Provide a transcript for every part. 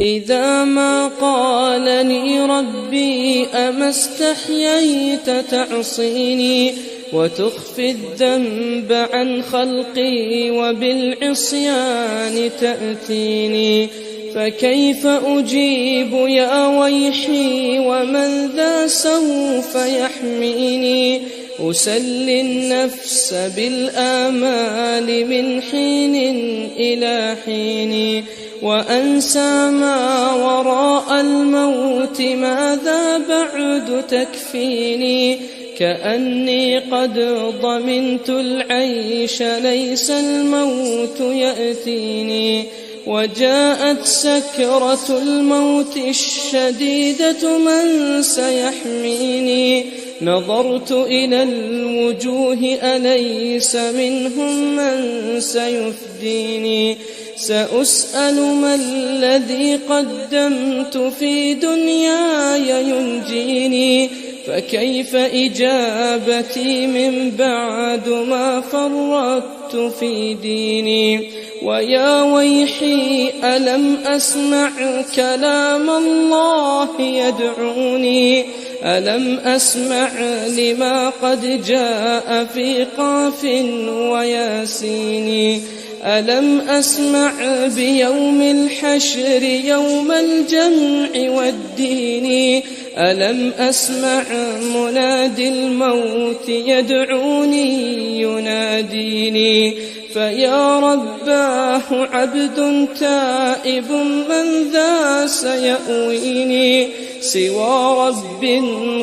إذا ما قالني ربي أما استحييت تعصيني وتخفي الذنب عن خلقي وبالعصيان تأتيني، فكيف أجيب يا ويحي ومن ذا سوف يحميني؟ أسلي النفس بالآمال من حين إلى حين، وأنسى ما وراء الموت ماذا بعد تكفيني؟ كأني قد ضمنت العيش ليس الموت يأتيني، وجاءت سكرة الموت الشديدة من سيحميني؟ نظرت إلى الوجوه أليس منهم من سيفديني؟ سأسأل ما الذي قدمت في دنياي ينجيني، فكيف إجابتي من بعد ما فرطت في ديني؟ ويا ويحي ألم أسمع كلام الله يدعوني؟ ألم أسمع لما قد جاء في قاف وياسين؟ ألم أسمع بيوم الحشر يوم الجمع والدين؟ ألم أسمع منادي الموت يدعوني يناديني؟ فيا رباه عبد تائب من ذا سيأويني؟ سوى رب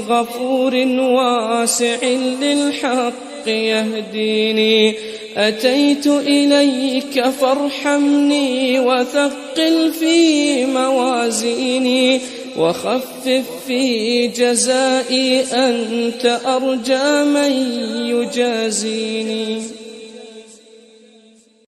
غفور واسع للحق يهديني. أتيت إليك فارحمني وثقل في موازيني، وخفف في جزائي أنت أرجى من يجازيني.